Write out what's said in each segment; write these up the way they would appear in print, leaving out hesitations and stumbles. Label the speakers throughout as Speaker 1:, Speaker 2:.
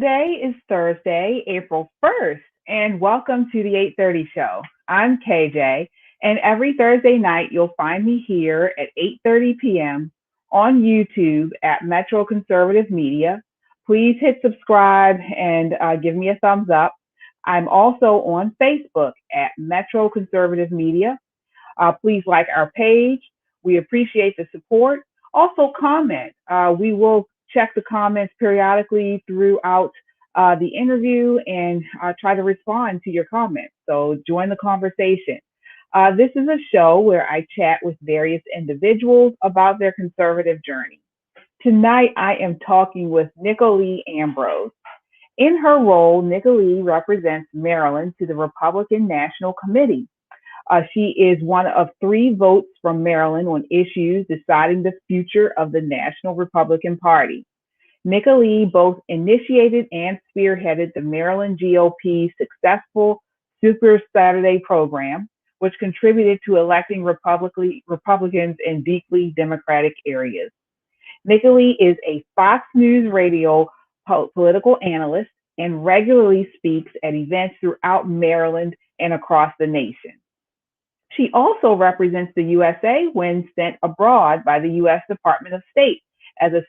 Speaker 1: Today is Thursday, April 1st, and welcome to the 8:30 show. I'm KJ, and every Thursday night you'll find me here at 8:30 p.m. on YouTube at Metro Conservative Media. Please hit subscribe and give me a thumbs up. I'm also on Facebook at Metro Conservative Media. Please like our page. We appreciate the support. Also, comment. We will check the comments periodically throughout the interview and try to respond to your comments. So join the conversation. This is a show where I chat with various individuals about their conservative journey. Tonight, I am talking with Nicolee Ambrose. In her role, Nicolee represents Maryland to the Republican National Committee. She is one of three votes from Maryland on issues deciding the future of the National Republican Party. Nicolee both initiated and spearheaded the Maryland GOP's successful Super Saturday program, which contributed to electing Republicans in deeply Democratic areas. Nicolee is a Fox News radio political analyst and regularly speaks at events throughout Maryland and across the nation. She also represents the USA when sent abroad by the U.S. Department of State as a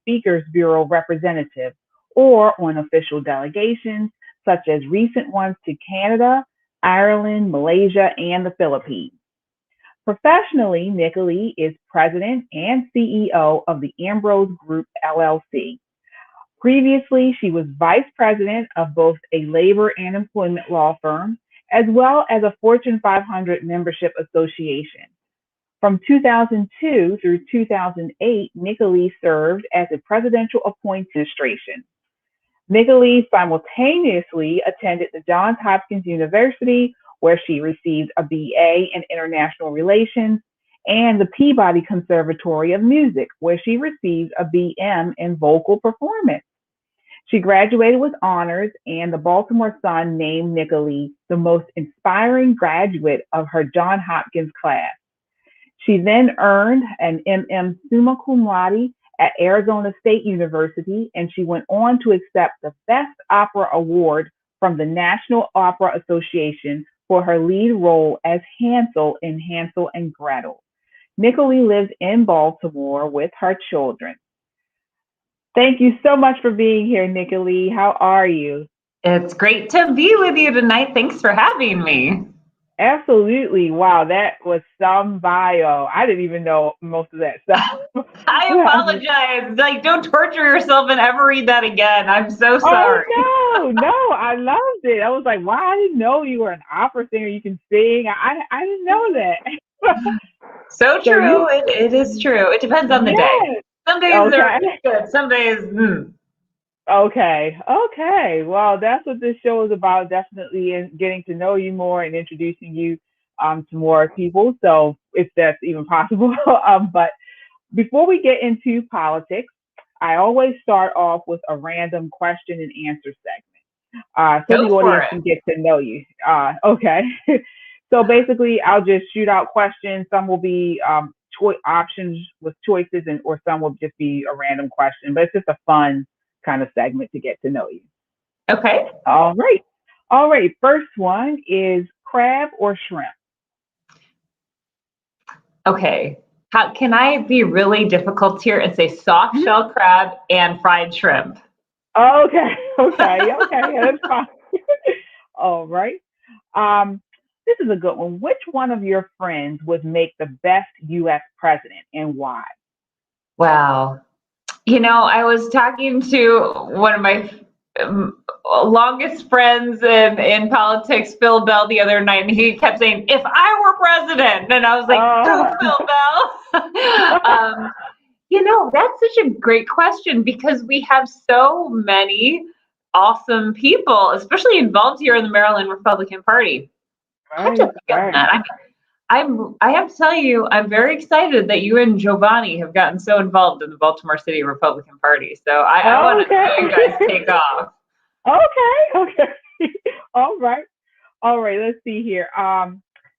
Speaker 1: Speakers Bureau representative or on official delegations, such as recent ones to Canada, Ireland, Malaysia, and the Philippines. Professionally, Nicolee is president and CEO of the Ambrose Group, LLC. Previously, she was vice president of both a labor and employment law firm, as well as a Fortune 500 membership association. From 2002 through 2008, Nicolee served as a presidential appointee administration. Nicolee simultaneously attended the Johns Hopkins University, where she received a BA in International Relations, and the Peabody Conservatory of Music, where she received a BM in Vocal Performance. She graduated with honors, and the Baltimore Sun named Nicolee the most inspiring graduate of her Johns Hopkins class. She then earned an M.M. summa cum laude at Arizona State University, and she went on to accept the Best Opera Award from the National Opera Association for her lead role as Hansel in Hansel and Gretel. Nicolee lives in Baltimore with her children. Thank you so much for being here, Nicolee. How are you?
Speaker 2: It's great to be with you tonight. Thanks for having me.
Speaker 1: Absolutely. Wow, that was some bio. I didn't even know most of that stuff.
Speaker 2: I apologize. Don't torture yourself and ever read that again. I'm so sorry.
Speaker 1: Oh, no, I loved it. I was like, wow, I didn't know you were an opera singer. You can sing. I didn't know that.
Speaker 2: So true. It is true. It depends on the day. Some days they're good. Some days,
Speaker 1: Okay. Well, that's what this show is about. Definitely in getting to know you more and introducing you to more people. So if that's even possible. But before we get into politics, I always start off with a random question and answer segment. So the audience can get to know you. Okay. So basically, I'll just shoot out questions. Some will be options with choices, or some will just be a random question. But it's just a fun kind of segment to get to know you.
Speaker 2: Okay.
Speaker 1: All right. First one is crab or shrimp?
Speaker 2: Okay. How can I be really difficult here and say soft shell crab and fried shrimp?
Speaker 1: Okay. That's fine. All right. This is a good one. Which one of your friends would make the best U.S. president and why?
Speaker 2: Wow. I was talking to one of my longest friends in politics, Phil Bell, the other night, and he kept saying, if I were president. And I was like, go, Phil Bell. That's such a great question because we have so many awesome people, especially involved here in the Maryland Republican Party. I have to think on that. I have to tell you, I'm very excited that you and Giovanni have gotten so involved in the Baltimore City Republican Party. So I want to see you guys take off.
Speaker 1: Okay. All right. Let's see here.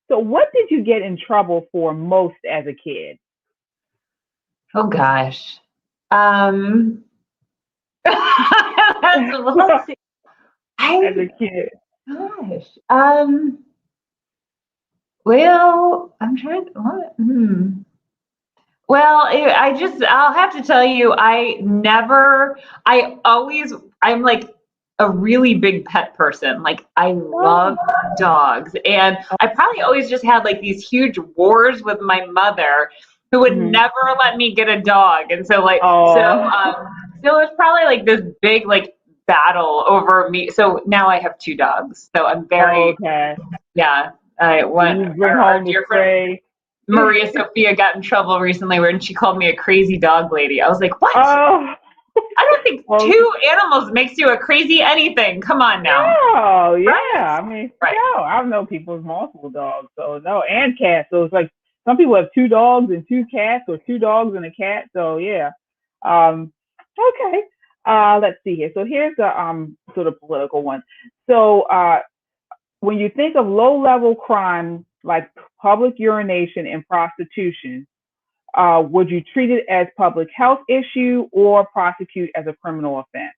Speaker 1: So what did you get in trouble for most as a kid?
Speaker 2: Oh, gosh. Let's see.
Speaker 1: As a kid.
Speaker 2: Gosh. Well, I'm trying to, what? Well, I'll have to tell you, I'm like a really big pet person. Like, I love dogs. And I probably always just had like these huge wars with my mother who would never let me get a dog. And so so it's probably like this big, like, battle over me. So now I have 2 dogs. So I'm very, yeah. Our dear friend Maria Sophia got in trouble recently when she called me a crazy dog lady. I was like, what?
Speaker 1: Oh.
Speaker 2: I don't think 2 animals makes you a crazy anything. Come on now.
Speaker 1: Oh, yeah.
Speaker 2: Right?
Speaker 1: I mean, no, I know people with multiple dogs. So, no, and cats. So it's like some people have 2 dogs and 2 cats, or 2 dogs and a cat. So, yeah. Okay. Let's see here. So here's the sort of political one. So when you think of low-level crime like public urination and prostitution, would you treat it as public health issue or prosecute as a criminal offense?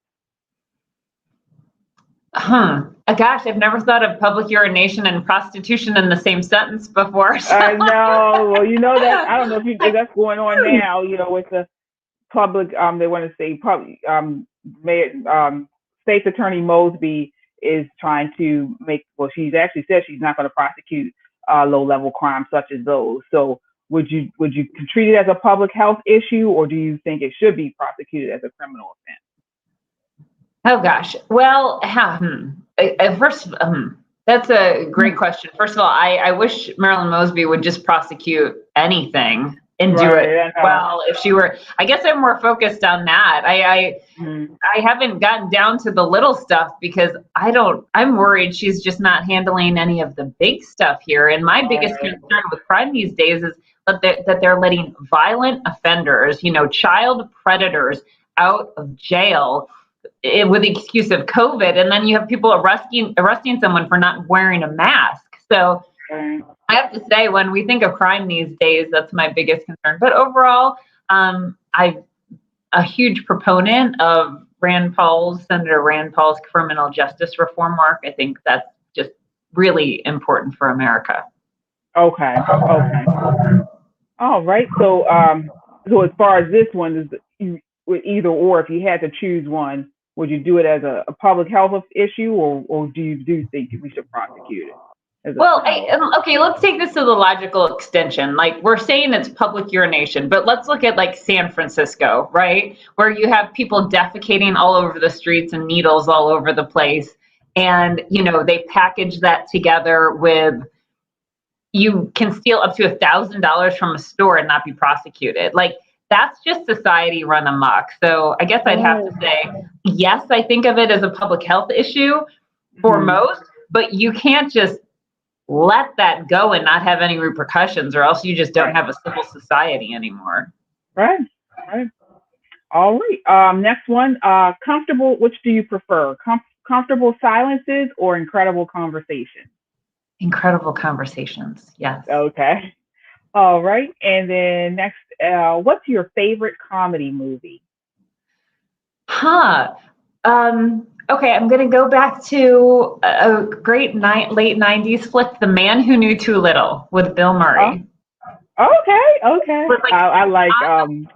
Speaker 2: Gosh, I've never thought of public urination and prostitution in the same sentence before. So.
Speaker 1: I know. Well, that I don't know if that's going on now. With the public, they want to say public. State's Attorney Mosby is trying to make. Well, she's actually said she's not going to prosecute low-level crimes such as those. So, would you treat it as a public health issue, or do you think it should be prosecuted as a criminal offense?
Speaker 2: Oh gosh. Well, first, that's a great question. First of all, I wish Maryland Mosby would just prosecute anything and do it well. If she were, I guess I'm more focused on that. I haven't gotten down to the little stuff because I'm worried she's just not handling any of the big stuff here. And my biggest concern with crime these days is that they're letting violent offenders, child predators out of jail with the excuse of COVID. And then you have people arresting someone for not wearing a mask. So I have to say, when we think of crime these days, that's my biggest concern. But overall, I'm a huge proponent of Senator Rand Paul's criminal justice reform work. I think that's just really important for America.
Speaker 1: Okay. All right. So, so as far as this one is, with either or, if you had to choose one, would you do it as a public health issue, or do you think we should prosecute it?
Speaker 2: Well, okay, let's take this to the logical extension. Like, we're saying it's public urination, but let's look at like San Francisco, right? Where you have people defecating all over the streets and needles all over the place. And, they package that together with, you can steal up to $1,000 from a store and not be prosecuted. Like, that's just society run amok. So I guess I'd have to say, yes, I think of it as a public health issue for most, but you can't just let that go and not have any repercussions, or else you just don't have a civil society anymore.
Speaker 1: Right. All right. Next one, comfortable, which do you prefer? Comfortable silences or incredible conversations?
Speaker 2: Incredible conversations, yes.
Speaker 1: Okay. All right. And then next, what's your favorite comedy movie?
Speaker 2: Okay, I'm going to go back to a great late 90s flick, The Man Who Knew Too Little, with Bill Murray.
Speaker 1: Okay. Like, I like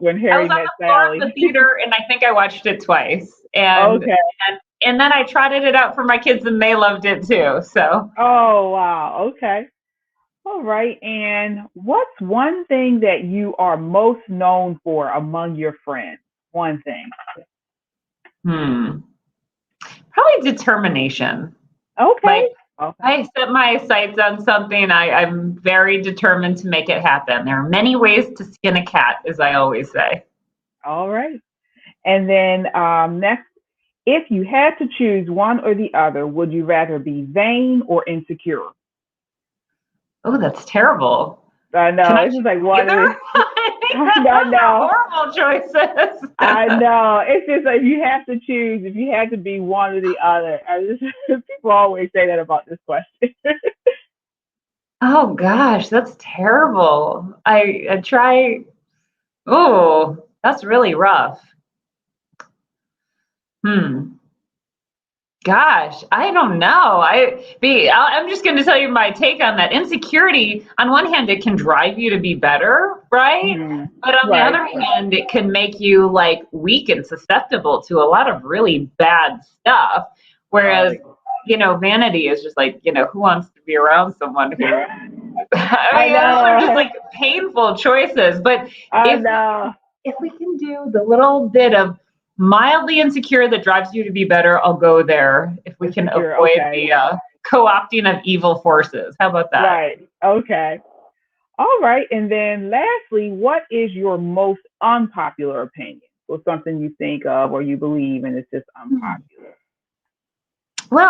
Speaker 1: When Harry Met Sally. I was on the theater,
Speaker 2: and I think I watched it twice. And then I trotted it out for my kids, and they loved it too. So.
Speaker 1: Oh, wow. Okay. All right. And what's one thing that you are most known for among your friends? One thing.
Speaker 2: Probably determination.
Speaker 1: Okay.
Speaker 2: I set my sights on something. I'm very determined to make it happen. There are many ways to skin a cat, as I always say.
Speaker 1: All right. And then next, if you had to choose one or the other, would you rather be vain or insecure?
Speaker 2: Oh, that's terrible.
Speaker 1: I know. It's just like one. I know.
Speaker 2: Horrible choices.
Speaker 1: I know. It's just like you have to choose. If you had to be one or the other, people always say that about this question.
Speaker 2: Oh gosh, that's terrible. I try. Oh, that's really rough. Gosh, I don't know. I'm just going to tell you my take on that. Insecurity, on one hand, it can drive you to be better, right?
Speaker 1: Mm-hmm.
Speaker 2: But on the other hand, it can make you like weak and susceptible to a lot of really bad stuff. Whereas, vanity is just like, who wants to be around someone who,
Speaker 1: I know.
Speaker 2: those are just like painful choices. But if we can do the little bit of mildly insecure that drives you to be better, I'll go there. If we can avoid the co-opting of evil forces. How about that?
Speaker 1: Right. Okay. All right. And then lastly, what is your most unpopular opinion? Or something you think of or you believe and it's just unpopular?
Speaker 2: Well,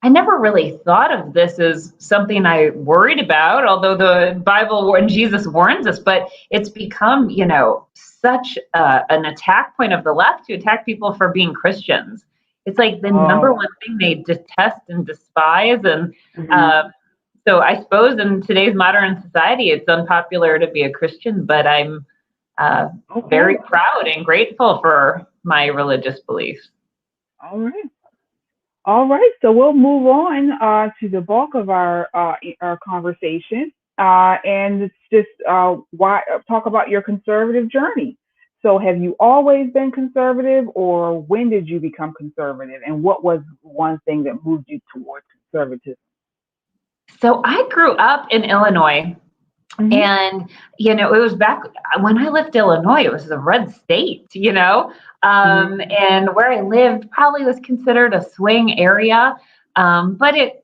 Speaker 2: I never really thought of this as something I worried about, although the Bible and Jesus warns us, but it's become, such an attack point of the left to attack people for being Christians. It's like the number one thing they detest and despise. And so I suppose in today's modern society, it's unpopular to be a Christian, but I'm very proud and grateful for my religious beliefs.
Speaker 1: All right. So we'll move on to the bulk of our conversation, and it's just talk about your conservative journey. So, have you always been conservative, or when did you become conservative, and what was one thing that moved you towards conservatism?
Speaker 2: So, I grew up in Illinois. And, it was back when I left Illinois, it was a red state, and where I lived probably was considered a swing area, but it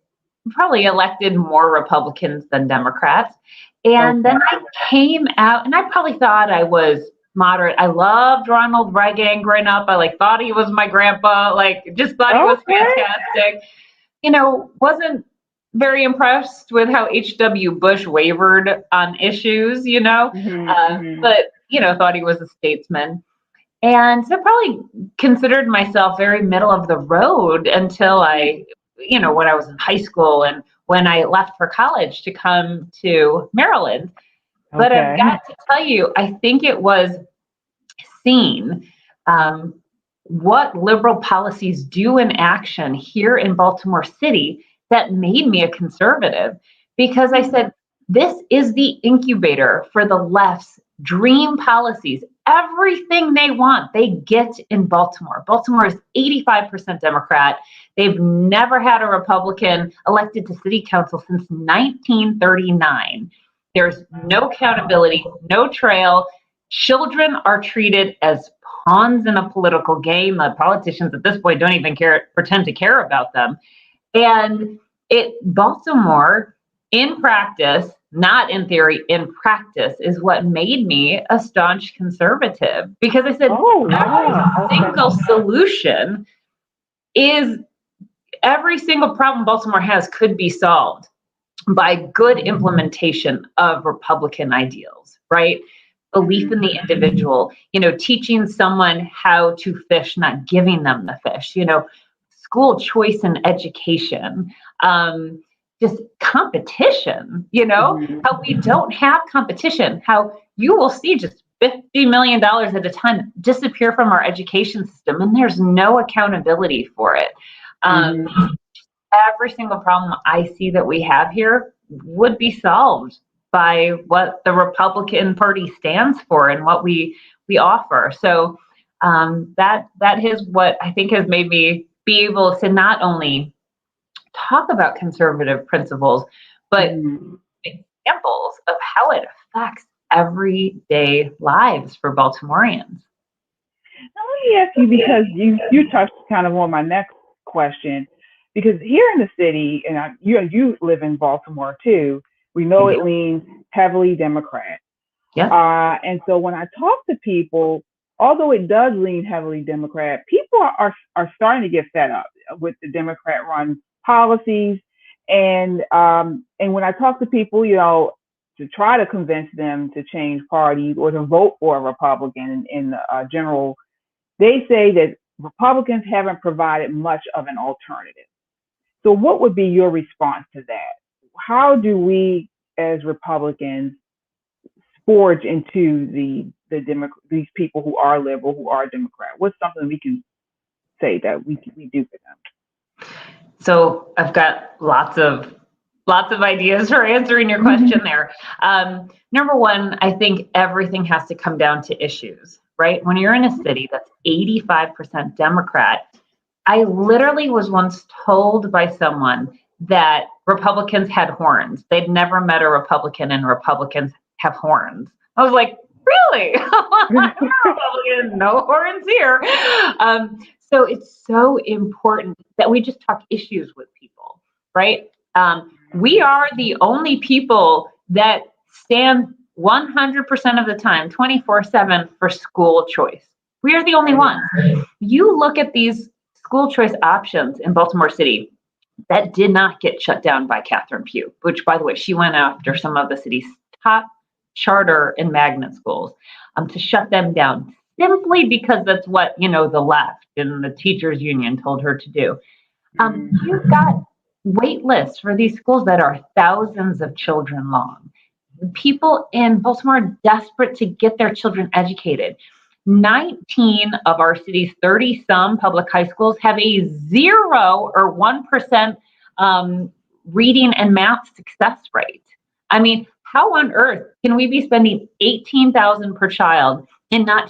Speaker 2: probably elected more Republicans than Democrats. And then I came out, and I probably thought I was moderate. I loved Ronald Reagan growing up. I thought he was my grandpa, just thought he was fantastic. Wasn't very impressed with how H.W. Bush wavered on issues, but, thought he was a statesman. And so probably considered myself very middle of the road until when I was in high school and when I left for college to come to Maryland. But I've got to tell you, I think it was seeing what liberal policies do in action here in Baltimore City that made me a conservative, because I said, this is the incubator for the left's dream policies. Everything they want, they get in Baltimore. Baltimore is 85% Democrat. They've never had a Republican elected to city council since 1939. There's no accountability, no trail. Children are treated as pawns in a political game. The politicians at this point don't even pretend to care about them. And Baltimore, in practice, not in theory, in practice, is what made me a staunch conservative. Because I said, every single solution every single problem Baltimore has could be solved by good implementation of Republican ideals, right? Belief in the individual, teaching someone how to fish, not giving them the fish, school choice and education, just competition, how we don't have competition, how you will see just $50 million at a time disappear from our education system, and there's no accountability for it. Every single problem I see that we have here would be solved by what the Republican Party stands for and what we offer. So that is what I think has made me be able to not only talk about conservative principles, but examples of how it affects everyday lives for Baltimoreans.
Speaker 1: Now let me ask you, because you touched kind of on my next question, because here in the city, and you live in Baltimore too, we know it leans heavily Democrat.
Speaker 2: Yeah.
Speaker 1: And so when I talk to people, although it does lean heavily Democrat, people are starting to get fed up with the Democrat-run policies. And when I talk to people, to try to convince them to change parties or to vote for a Republican in general, they say that Republicans haven't provided much of an alternative. So what would be your response to that? How do we as Republicans forge into these people who are liberal, who are Democrat? What's something we can say that we do for them?
Speaker 2: So I've got lots of ideas for answering your question there. Number one, I think everything has to come down to issues, right? When you're in a city that's 85% Democrat, I literally was once told by someone that Republicans had horns. They'd never met a Republican and Republicans have horns. I was like, really? Republicans, no horns here. So it's so important that we just talk issues with people, right? We are the only people that stand 100% of the time, 24/7 for school choice. We are the only ones. You look at these school choice options in Baltimore City that did not get shut down by Catherine Pugh, which, by the way, she went after some of the city's top charter and magnet schools to shut them down simply because that's what, the left and the teachers union told her to do. You've got wait lists for these schools that are thousands of children long. People in Baltimore are desperate to get their children educated. 19 of our city's 30-some public high schools have a 0 or 1% reading and math success rate. I mean, how on earth can we be spending $18,000 per child and not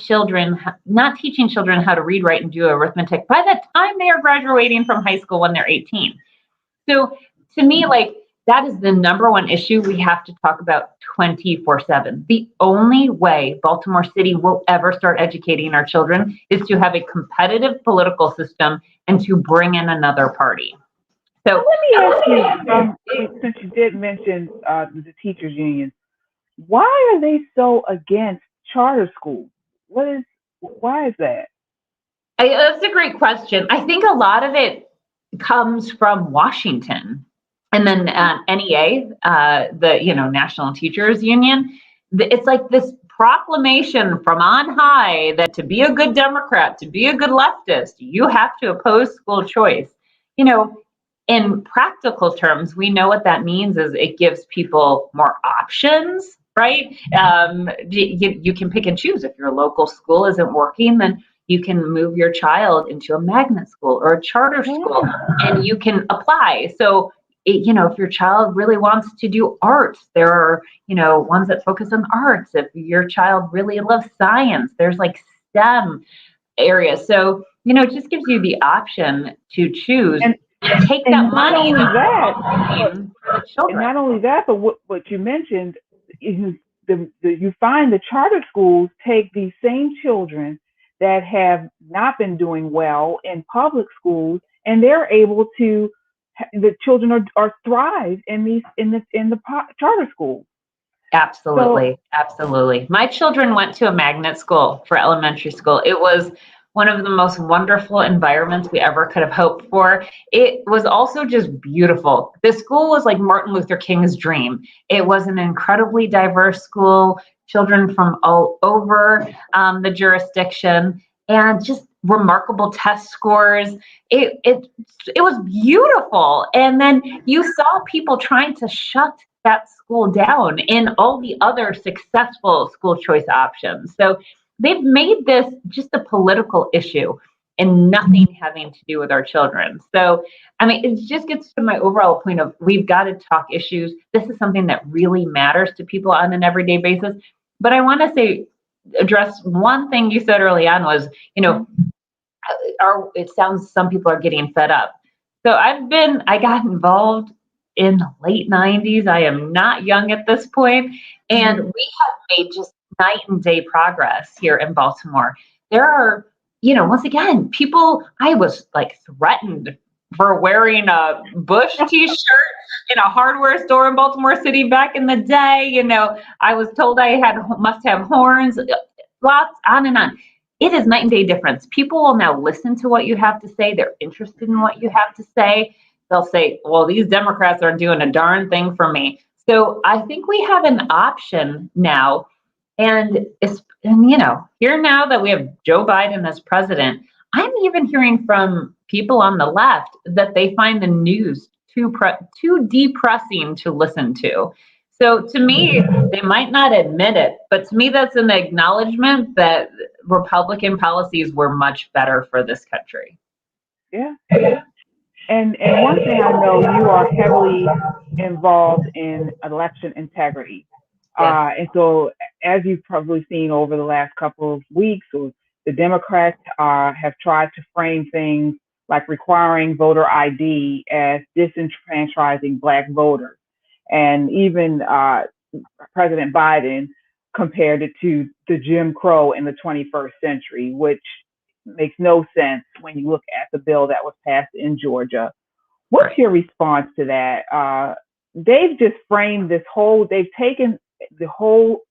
Speaker 2: teaching children how to read, write, and do arithmetic by the time they are graduating from high school when they're 18? So to me, that is the number one issue we have to talk about 24/7. The only way Baltimore City will ever start educating our children is to have a competitive political system and to bring in another party. So
Speaker 1: let me ask you, since you did mention the teachers union, why are they so against charter schools? Why is that?
Speaker 2: That's a great question. I think a lot of it comes from Washington. And then NEA, the National Teachers Union, it's like this proclamation from on high that to be a good Democrat, to be a good leftist, you have to oppose school choice. In practical terms, we know what that means is it gives people more options, right? You can pick and choose. If your local school isn't working, then you can move your child into a magnet school or a charter school, and you can apply. So if your child really wants to do arts, there are, ones that focus on arts. If your child really loves science, there's STEM areas. So, it just gives you the option to choose and take that money.
Speaker 1: And not only that, but what you mentioned, you find the charter schools take these same children that have not been doing well in public schools, and they're able to. The children are thrive in the charter schools.
Speaker 2: Absolutely. My children went to a magnet school for elementary school. It was one of the most wonderful environments we ever could have hoped for. It was also just beautiful. The school was like Martin Luther King's dream. It was an incredibly diverse school, children from all over the jurisdiction, and just remarkable test scores. It was beautiful. And then you saw people trying to shut that school down in all the other successful school choice options. So they've made this just a political issue and nothing having to do with our children. So, it just gets to my overall point of we've got to talk issues. This is something that really matters to people on an everyday basis. But I want to address one thing you said early on was, it sounds some people are getting fed up. So I got involved in the late 90s. I am not young at this point, and we have made just night and day progress here in Baltimore. There are, once again, people, I was threatened for wearing a Bush t-shirt in a hardware store in Baltimore City back in the day. I was told I must have horns, lots on and on. It is night and day difference. People will now listen to what you have to say. They're interested in what you have to say. They'll say, well, these Democrats aren't doing a darn thing for me. So I think we have an option now. And here now that we have Joe Biden as president, I'm even hearing from people on the left that they find the news too depressing to listen to. So to me, they might not admit it, but to me, that's an acknowledgement that Republican policies were much better for this country.
Speaker 1: Yeah. And one thing I know, you are heavily involved in election integrity.
Speaker 2: Yes.
Speaker 1: And so, as you've probably seen over the last couple of weeks, or the Democrats have tried to frame things like requiring voter ID as disenfranchising Black voters. And even President Biden compared it to the Jim Crow in the 21st century, which makes no sense when you look at the bill that was passed in Georgia. What's your response to that? They've just framed this whole, they've taken the whole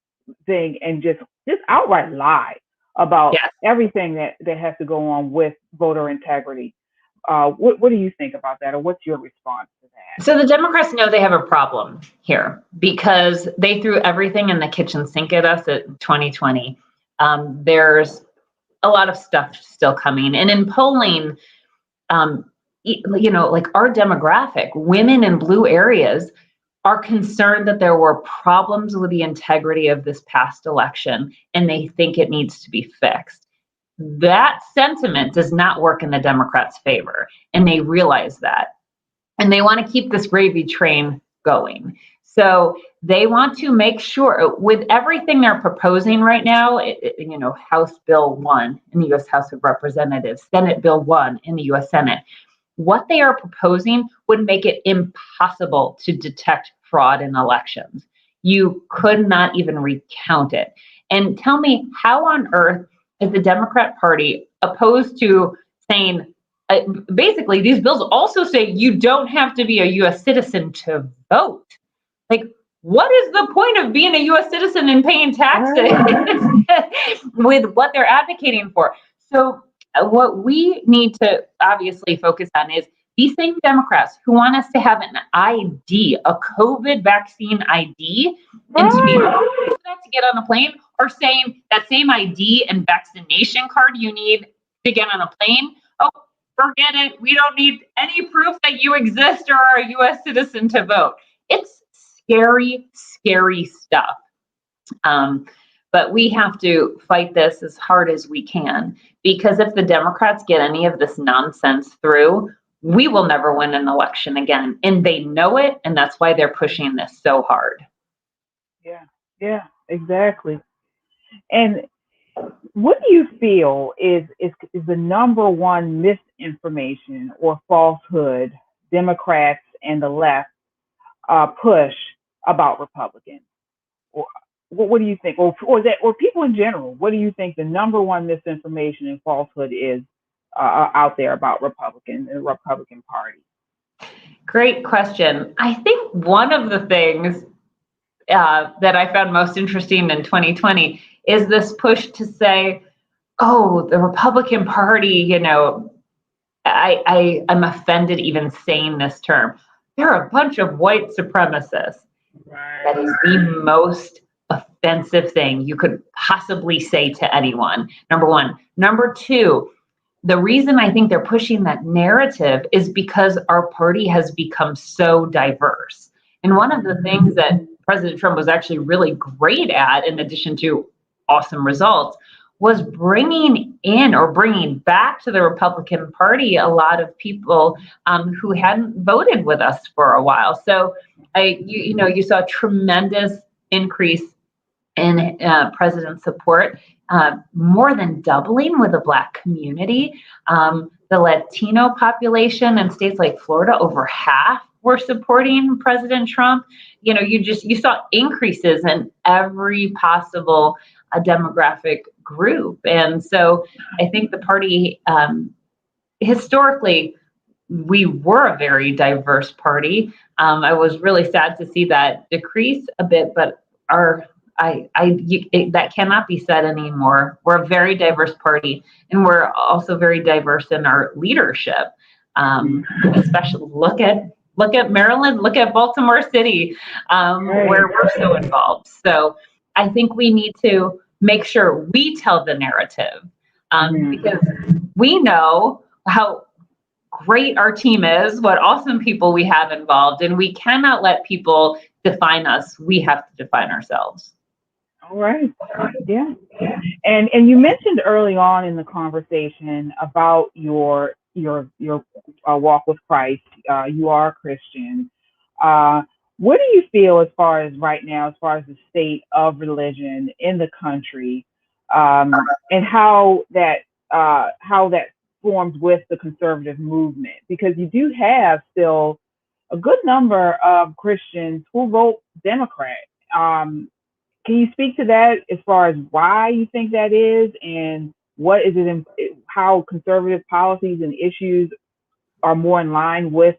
Speaker 1: thing and just outright lie about everything that has to go on with voter integrity. What do you think about that, or what's your response to that?
Speaker 2: So the Democrats know they have a problem here because they threw everything in the kitchen sink at us at 2020. There's a lot of stuff still coming. And in polling, like our demographic, women in blue areas are concerned that there were problems with the integrity of this past election, and they think it needs to be fixed. That sentiment does not work in the Democrats' favor, and they realize that. And they want to keep this gravy train going. So they want to make sure with everything they're proposing right now, House Bill 1 in the U.S. House of Representatives, Senate Bill 1 in the U.S. Senate, what they are proposing would make it impossible to detect fraud in elections. You could not even recount it. And tell me, how on earth is the Democrat Party opposed to saying, basically, these bills also say you don't have to be a U.S. citizen to vote. Like, what is the point of being a U.S. citizen and paying taxes with what they're advocating for? So what we need to obviously focus on is these same Democrats who want us to have an ID, a COVID vaccine ID, and to be able to use that to get on a plane, are saying that same ID and vaccination card you need to get on a plane, oh, forget it. We don't need any proof that you exist or are a U.S. citizen to vote. It's scary, scary stuff. But we have to fight this as hard as we can, because if the Democrats get any of this nonsense through, we will never win an election again. And they know it, and that's why they're pushing this so hard.
Speaker 1: Yeah, exactly. And what do you feel is the number one misinformation or falsehood Democrats and the left push about Republicans? Or what do you think, or people in general? What do you think the number one misinformation and falsehood is out there about Republicans and the Republican Party?
Speaker 2: Great question. I think one of the things that I found most interesting in 2020 is this push to say, oh, the Republican Party, I'm offended even saying this term. They're a bunch of white supremacists. Right. That is the most offensive thing you could possibly say to anyone, number one. Number two, the reason I think they're pushing that narrative is because our party has become so diverse. And one of the things that President Trump was actually really great at, in addition to awesome results, was bringing back to the Republican Party a lot of people who hadn't voted with us for a while. So you saw a tremendous increase in president support, more than doubling with the Black community. The Latino population in states like Florida, over half were supporting President Trump. You saw increases in every possible demographic group. And so I think the party, historically, we were a very diverse party. I was really sad to see that decrease a bit, but that cannot be said anymore. We're a very diverse party, and we're also very diverse in our leadership. Especially look at Maryland, look at Baltimore City, where we're so involved. So I think we need to make sure we tell the narrative, because we know how great our team is, what awesome people we have involved, and we cannot let people define us. We have to define ourselves.
Speaker 1: All right. Yeah. And you mentioned early on in the conversation about your walk with Christ. You are a Christian. What do you feel as far as right now, as far as the state of religion in the country, and how that forms with the conservative movement? Because you do have still a good number of Christians who vote Democrat. Can you speak to that as far as why you think that is, and what is it? How conservative policies and issues are more in line with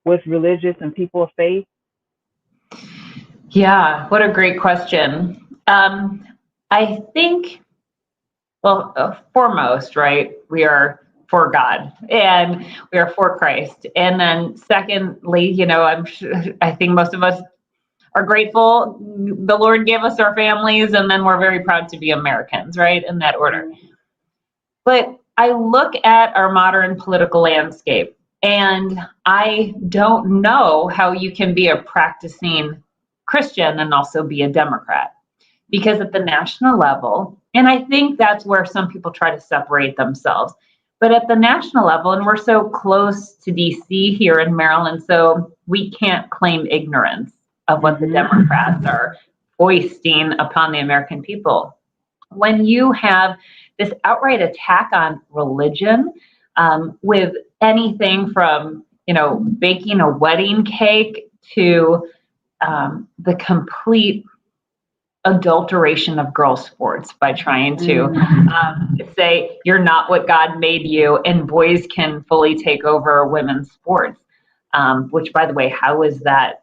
Speaker 1: religious and people of faith?
Speaker 2: Yeah, what a great question. I think, well, foremost, right, we are for God and we are for Christ. And then secondly, I think most of us are grateful the Lord gave us our families, and then we're very proud to be Americans, right, in that order. But I look at our modern political landscape, and I don't know how you can be a practicing Christian and also be a Democrat. Because at the national level, and I think that's where some people try to separate themselves, but at the national level, and we're so close to DC here in Maryland, so we can't claim ignorance of what the Democrats are foisting upon the American people. When you have this outright attack on religion, with anything from, baking a wedding cake to the complete adulteration of girl sports by trying to say you're not what God made you and boys can fully take over women's sports, which, by the way, how is that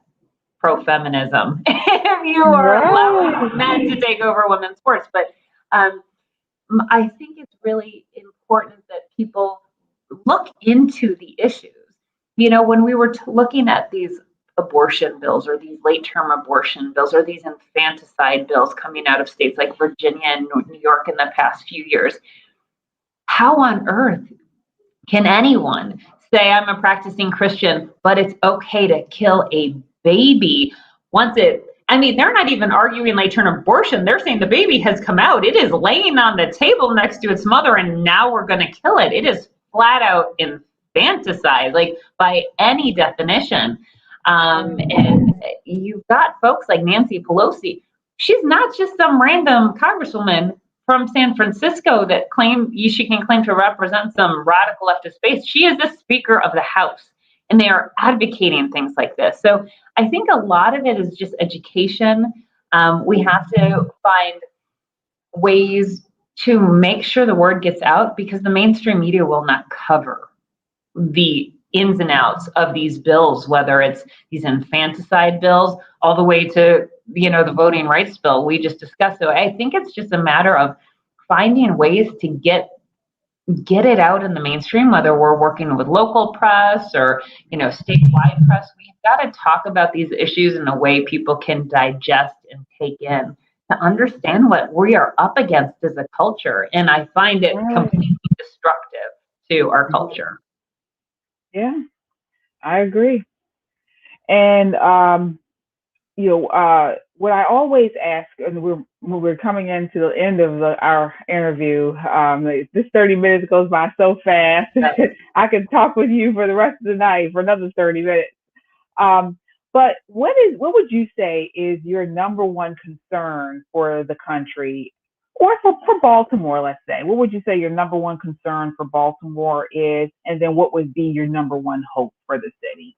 Speaker 2: pro-feminism if you are allowing men to take over women's sports? But I think it's really important that people look into the issues. When we were looking at these abortion bills or these late-term abortion bills or these infanticide bills coming out of states like Virginia and New York in the past few years, how on earth can anyone say I'm a practicing Christian, but it's okay to kill a baby they're not even arguing late-term abortion. They're saying the baby has come out. It is laying on the table next to its mother, and now we're going to kill it. It is flat out infanticide, like by any definition. And you've got folks like Nancy Pelosi. She's not just some random congresswoman from San Francisco that she can claim to represent some radical leftist base. She is the Speaker of the House, and they are advocating things like this. So I think a lot of it is just education. We have to find ways to make sure the word gets out, because the mainstream media will not cover the ins and outs of these bills, whether it's these infanticide bills all the way to, the voting rights bill we just discussed. So I think it's just a matter of finding ways to get it out in the mainstream, whether we're working with local press or, statewide press. We've got to talk about these issues in a way people can digest and take in to understand what we are up against as a culture. And I find it completely destructive to our culture.
Speaker 1: Yeah, I agree. And what I always ask, and when we're coming into the end of our interview, this 30 minutes goes by so fast. I could talk with you for the rest of the night for another 30 minutes. But what would you say is your number one concern for the country, or for Baltimore, let's say? What would you say your number one concern for Baltimore is, and then what would be your number one hope for the city?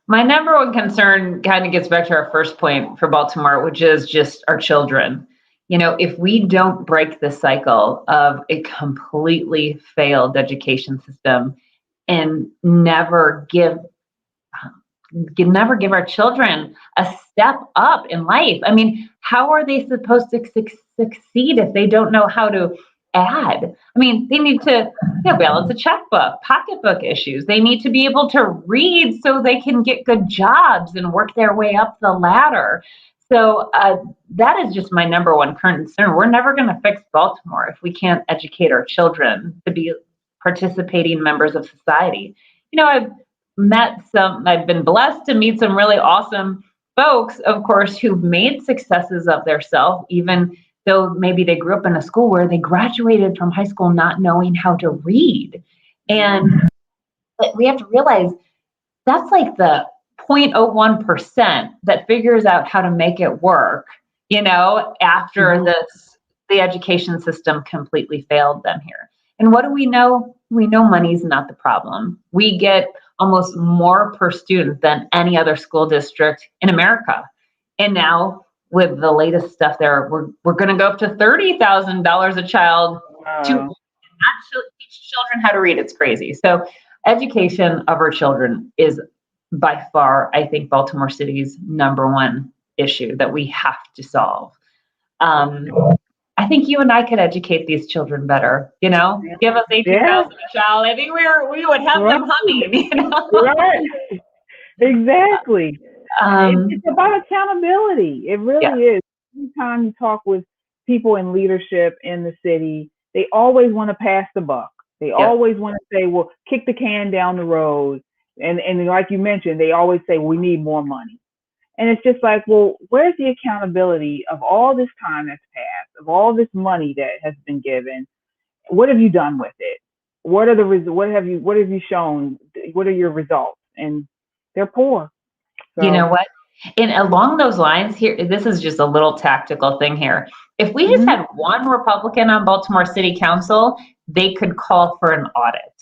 Speaker 2: My number one concern kind of gets back to our first point for Baltimore, which is just our children. If we don't break the cycle of a completely failed education system and never give our children a step up in life, how are they supposed to succeed if they don't know how to add? They need to balance a checkbook, pocketbook issues. They need to be able to read so they can get good jobs and work their way up the ladder. So that is just my number one current concern. We're never going to fix Baltimore if we can't educate our children to be participating members of society. I've been blessed to meet some really awesome folks, of course, who've made successes of themselves, even though maybe they grew up in a school where they graduated from high school not knowing how to read. And we have to realize that's like the 0.01% that figures out how to make it work, after the education system completely failed them here. And what do we know? We know money's not the problem. We get almost more per student than any other school district in America. And now with the latest stuff there, we're going to go up to $30,000 a child to not teach children how to read. It's crazy. So education of our children is by far, I think, Baltimore City's number one issue that we have to solve. I think you and I could educate these children better, Give us $18,000 a child. I think we would have them humming,
Speaker 1: Right. Exactly. It's about accountability. It really is. Anytime you talk with people in leadership in the city, they always want to pass the buck. They always want to say, well, kick the can down the road. And like you mentioned, they always say, we need more money. And it's just like, well, where's the accountability of all this time that's passed, of all this money that has been given? What have you done with it? What have you shown? What are your results? And they're poor.
Speaker 2: So. You know what? And along those lines here, this is just a little tactical thing here. If we just had one Republican on Baltimore City Council, they could call for an audit.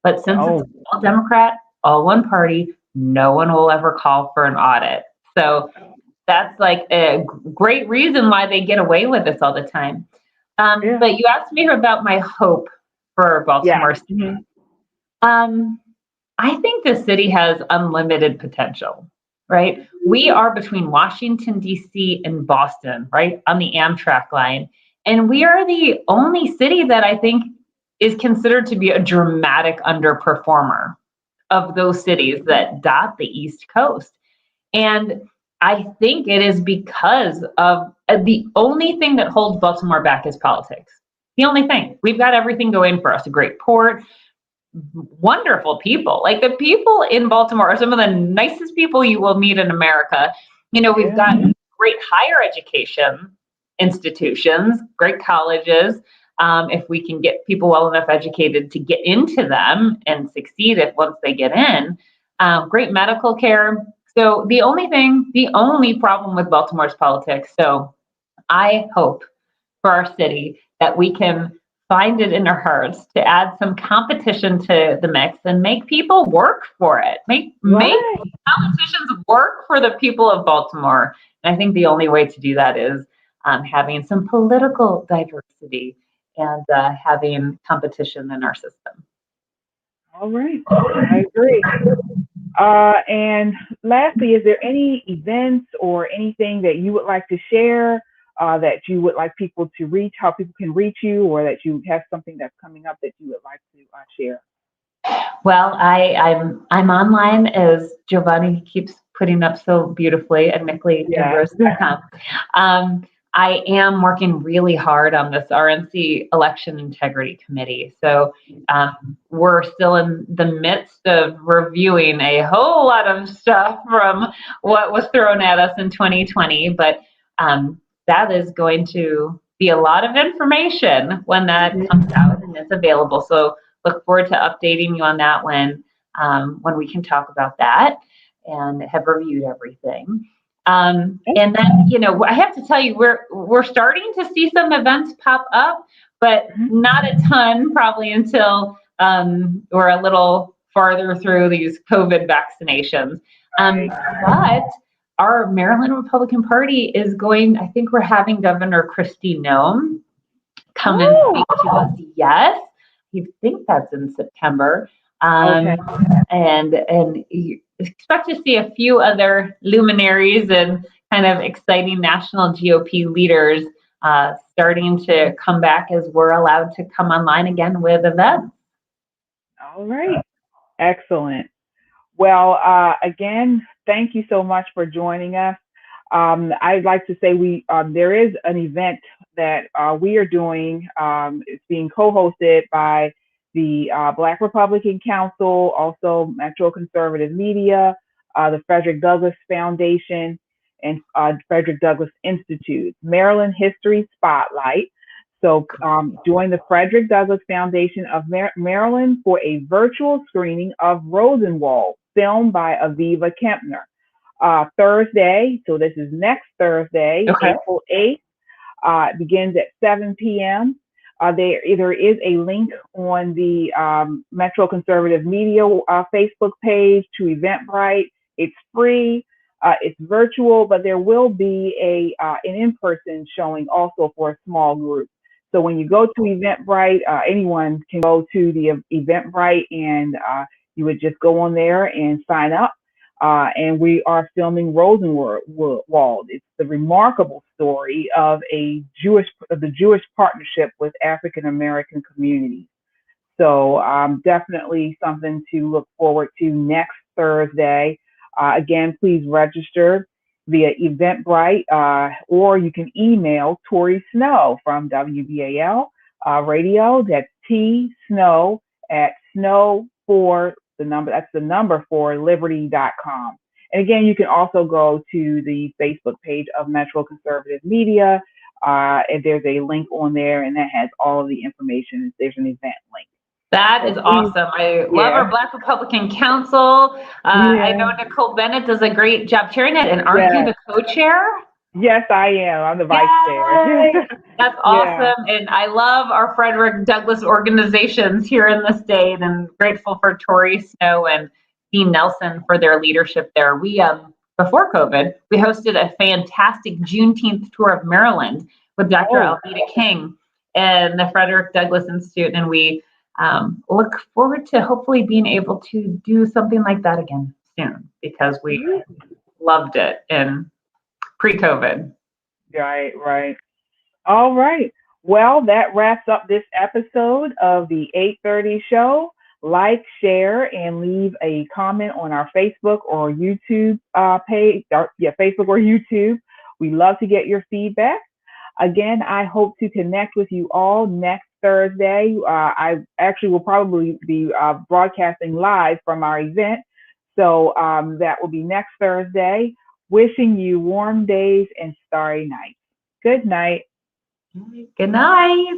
Speaker 2: But since it's all Democrat, all one party, no one will ever call for an audit. So that's like a great reason why they get away with this all the time. But you asked me about my hope for Baltimore City. I think the city has unlimited potential, right? We are between Washington, D.C. and Boston, right, on the Amtrak line. And we are the only city that I think is considered to be a dramatic underperformer of those cities that dot the East Coast. And I think it is because of the only thing that holds Baltimore back is politics. The only thing. We've got everything going for us, a great port, wonderful people. Like the people in Baltimore are some of the nicest people you will meet in America. We've got great higher education institutions, great colleges. If we can get people well enough educated to get into them and succeed once they get in, great medical care. So the only problem with Baltimore's politics. So I hope for our city that we can find it in our hearts to add some competition to the mix and make people work for it. Make politicians work for the people of Baltimore. And I think the only way to do that is having some political diversity and having competition in our system.
Speaker 1: All right, I agree. And lastly, is there any events or anything that you would like to share that you would like people to reach, how people can reach you, or that you have something that's coming up that you would like to share?
Speaker 2: Well, I'm online, as Giovanni keeps putting up so beautifully, at NicoleeAmbrose.com. I am working really hard on this RNC Election Integrity Committee. So we're still in the midst of reviewing a whole lot of stuff from what was thrown at us in 2020. But that is going to be a lot of information when that comes out and it's available. So look forward to updating you on that when we can talk about that and have reviewed everything. And then, I have to tell you, we're starting to see some events pop up, but not a ton, probably until we're a little farther through these COVID vaccinations. But our Maryland Republican Party is going, I think we're having Governor Kristi Noem come and speak to us. Yes, I think that's in September. And you expect to see a few other luminaries and kind of exciting national GOP leaders starting to come back as we're allowed to come online again with events.
Speaker 1: All right. Excellent. Well, again, thank you so much for joining us. I'd like to say there is an event that we are doing. It's being co-hosted by the Black Republican Council, also Metro Conservative Media, the Frederick Douglass Foundation, and Frederick Douglass Institute, Maryland History Spotlight. So join the Frederick Douglass Foundation of Maryland for a virtual screening of Rosenwald, filmed by Aviva Kempner. Thursday, so this is next Thursday, April 8th, begins at 7 p.m. There is a link on the Metro Conservative Media Facebook page to Eventbrite. It's free. It's virtual, but there will be an in-person showing also for a small group. So when you go to Eventbrite, anyone can go to the Eventbrite, and you would just go on there and sign up. And we are filming Rosenwald. It's the remarkable story of the Jewish partnership with African American communities. So definitely something to look forward to next Thursday. Again, please register via Eventbrite, or you can email Tori Snow from WBAL Radio. That's tsnow at snow for the number. That's the number for liberty.com. And again, you can also go to the Facebook page of Metro Conservative Media, and there's a link on there, and that has all of the information. There's an event link.
Speaker 2: That is awesome. I love our Black Republican Council. I know Nicole Bennett does a great job chairing it. And aren't you the co-chair?
Speaker 1: Yes, I am. I'm the vice chair.
Speaker 2: That's awesome. And I love our Frederick Douglass organizations here in the state, and grateful for Tori Snow and Dean Nelson for their leadership there. We, before COVID, we hosted a fantastic Juneteenth tour of Maryland with Dr. Alveda King and the Frederick Douglass Institute. And we look forward to hopefully being able to do something like that again soon, because we loved it in pre-COVID.
Speaker 1: Right. All right. Well, that wraps up this episode of the 8:30 show. Like, share, and leave a comment on our Facebook or YouTube page. Facebook or YouTube. We love to get your feedback. Again, I hope to connect with you all next Thursday. I actually will probably be broadcasting live from our event. So that will be next Thursday. Wishing you warm days and starry nights. Good night.
Speaker 2: Good night.